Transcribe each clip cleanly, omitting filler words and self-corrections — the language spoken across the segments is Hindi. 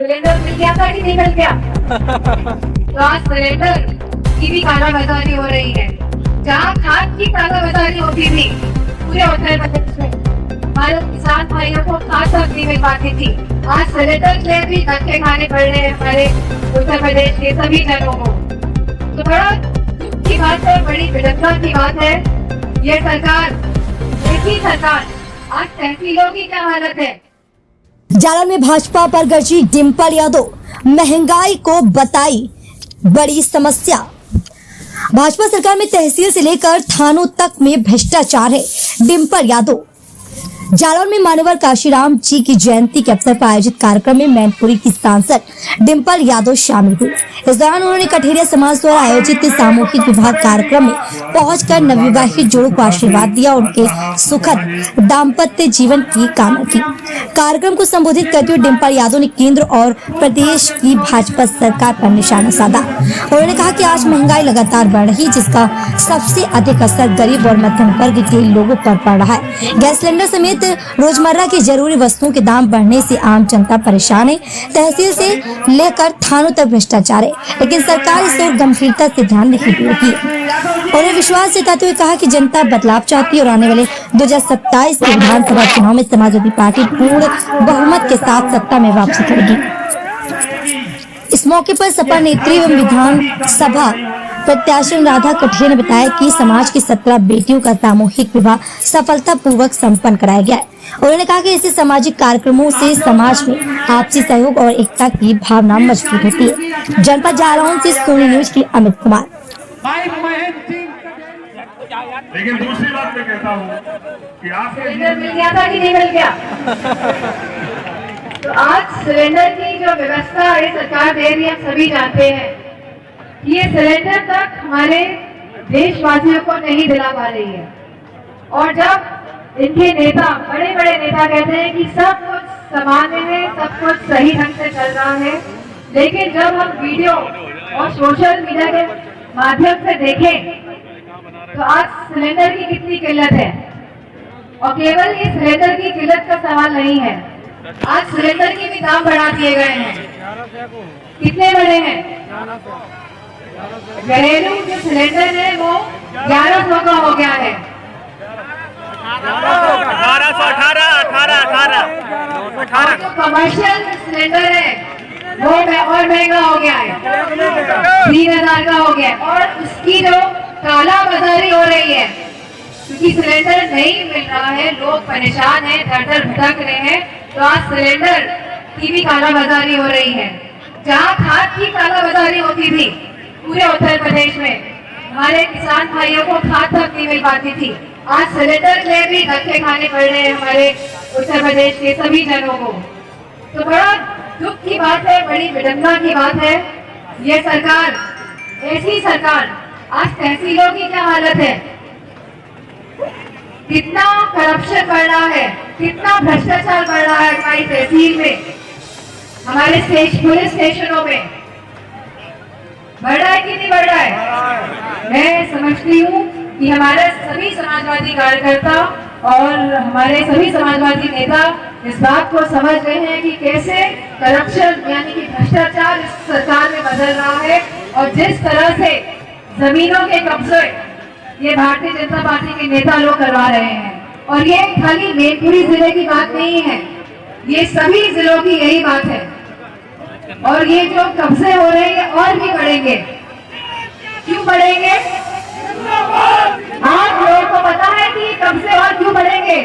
सिलेंडर मिल गया था कि नहीं मिल गया? तो आज सिलेंडर की भी कालाबाजारी हो रही है। जहाँ खाद की कालाबाजारी होती थी पूरे उत्तर प्रदेश में, हमारे किसान भाइयों को खाद तक नहीं मिल पाती थी, आज सिलेंडर से भी धक्के खाने पड़ रहे हैं हमारे उत्तर प्रदेश के सभी जनों को। तो बड़ा दुख की बात है, बड़ी विडंबना की बात है। ये सरकार, ऐसी सरकार, आज तहसीलों की क्या हालत है। जालौन में भाजपा पर गरजी डिम्पल यादव, महंगाई को बताई बड़ी समस्या। भाजपा सरकार में तहसील से लेकर थानों तक में भ्रष्टाचार है। डिम्पल यादव जालौन में मान्यवर काशीराम जी की जयंती के अवसर पर आयोजित कार्यक्रम में मैनपुरी की सांसद डिम्पल यादव शामिल हुई। इस दौरान उन्होंने कठेरिया समाज द्वारा आयोजित सामूहिक विवाह कार्यक्रम में पहुंचकर नवविवाहित जोड़ों को आशीर्वाद दिया और उनके सुखद दाम्पत्य जीवन की कामना की। कार्यक्रम को संबोधित करते हुए डिम्पल यादव ने केंद्र और प्रदेश की भाजपा सरकार पर निशाना साधा। उन्होंने कहा कि आज महंगाई लगातार बढ़ रही, जिसका सबसे अधिक असर गरीब और मध्यम वर्ग के लोगों पर पड़ रहा है। गैस सिलेंडर समेत रोजमर्रा की जरूरी वस्तुओं के दाम बढ़ने से आम जनता परेशान है। तहसील से लेकर थानों तक भ्रष्टाचार है, लेकिन सरकार इस ओर गंभीरता से ध्यान नहीं दे रही है। उन्होंने विश्वास जताते हुए कहा कि जनता बदलाव चाहती है और आने वाले 2027 के विधानसभा चुनाव में समाजवादी पार्टी पूर्ण बहुमत के साथ सत्ता में वापसी करेगी। इस मौके पर सपा नेत्री एवं विधानसभा प्रत्याशी राधा कठिया ने बताया कि समाज की 17 बेटियों का सामूहिक विवाह सफलतापूर्वक संपन्न कराया गया है। उन्होंने कहा कि ऐसे सामाजिक कार्यक्रमों से समाज में आपसी सहयोग और एकता की भावना मजबूत होती है। जनपद जालौन से सोनी न्यूज की अमित कुमार। लेकिन दूसरी बात मैं कहता हूँ कि आपके सिलेंडर मिल गया था कि नहीं मिल गया? तो आज सिलेंडर की जो व्यवस्था ये सरकार दे रही है, हम सभी जानते हैं कि ये सिलेंडर तक हमारे देशवासियों को नहीं दिला पा रही है। और जब इनके नेता, बड़े बड़े नेता कहते हैं कि सब कुछ सामान्य है, सब कुछ सही ढंग से चल रहा है, लेकिन जब हम वीडियो और सोशल मीडिया के माध्यम से देखें तो आज सिलेंडर की कितनी किल्लत है। और केवल ये सिलेंडर की किल्लत का सवाल नहीं है, आज सिलेंडर के भी दाम बढ़ा दिए गए हैं। कितने बढ़े हैं? घरेलू जो सिलेंडर है वो 1100 का हो गया है। 18 जो कमर्शियल सिलेंडर है वो और महंगा हो गया है, 3000 का हो गया है। और उसकी जो काला बाजारी हो रही है, क्योंकि सिलेंडर नहीं मिल रहा है, लोग परेशान हैं, दर भटक रहे हैं, तो आज सिलेंडर की भी काला बाजारी हो रही है। जहाँ खाद की काला बाजारी होती थी पूरे उत्तर प्रदेश में, हमारे किसान भाइयों को खाद तक नहीं मिल पाती थी, आज सिलेंडर से भी धक्के खाने पड़ रहे हैं हमारे उत्तर प्रदेश के सभी जनों को। तो बड़ा दुख की बात है, बड़ी विडंबना की बात है। ये सरकार, ऐसी सरकार, आज तहसीलों की क्या हालत है, कितना करप्शन बढ़ रहा है, कितना भ्रष्टाचार बढ़ रहा है हमारी तहसील में, हमारे पुलिस स्टेशनों में बढ़ रहा है कि नहीं बढ़ रहा है। मैं समझती हूँ कि हमारे सभी समाजवादी कार्यकर्ता और हमारे सभी समाजवादी नेता इस बात को समझ रहे हैं कि कैसे करप्शन यानी कि भ्रष्टाचार इस सरकार में बदल रहा है। और जिस तरह से जमीनों के कब्जे ये भारतीय जनता पार्टी के नेता लोग करवा रहे हैं, और ये खाली मैनपुरी जिले की बात नहीं है, ये सभी जिलों की यही बात है। और ये जो कब्जे हो रहे हैं और भी बढ़ेंगे। क्यों बढ़ेंगे? आप लोगों को पता है कि कब्जे और क्यों बढ़ेंगे?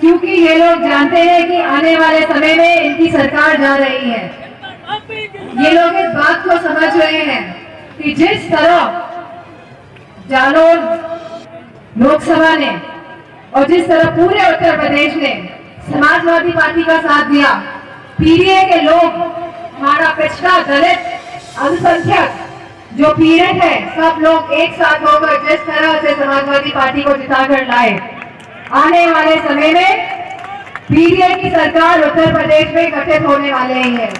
क्योंकि ये लोग जानते हैं कि आने वाले समय में इनकी सरकार जा रही है। ये लोग इस बात को समझ रहे हैं कि जिस तरह जालौन लोकसभा ने और जिस तरह पूरे उत्तर प्रदेश ने समाजवादी पार्टी का साथ दिया, पीड़ित के लोग, हमारा पिछड़ा दलित अल्पसंख्यक जो पीड़ित है, सब लोग एक साथ होकर जिस तरह से समाजवादी पार्टी को जिताकर लाए, आने वाले समय में पीडीए की सरकार उत्तर प्रदेश में गठित होने वाले ही है।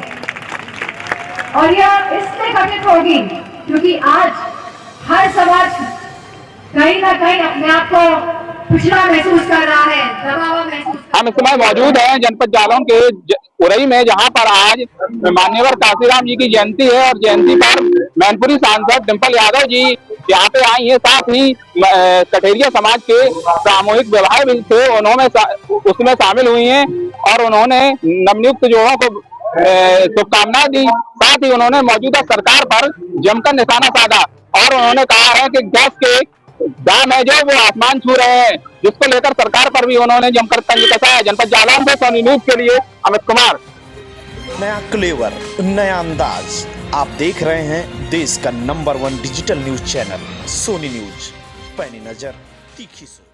और यह इसलिए गठित होगी क्योंकि आज हर समाज कहीं ना कहीं अपने आप को पिछड़ा महसूस कर रहा है, दबाव महसूस कर हम इस समय मौजूद हैं जनपद जालौन के उरई में, जहां पर आज मान्यवर काशीराम जी की जयंती है और जयंती पर मैनपुरी सांसद डिंपल यादव जी यहाँ पे आई हैं। साथ ही कठेरिया समाज के सामूहिक विवाह भी थे, उन्होंने उसमें शामिल हुई हैं और उन्होंने नवनियुक्त जोड़ों को शुभकामनाएं दी। साथ ही उन्होंने मौजूदा सरकार पर जमकर निशाना साधा और उन्होंने कहा है कि गैस के दाम है जो वो आसमान छू रहे हैं, जिसको लेकर सरकार पर भी उन्होंने जमकर तंज कसा है। जनपद जालौन से सोनी न्यूज के लिए अमित कुमार। नया क्लेवर, नया अंदाज, आप देख रहे हैं देश का नंबर 1 digital news channel Sony news. पैनी नजर, तीखी सोच।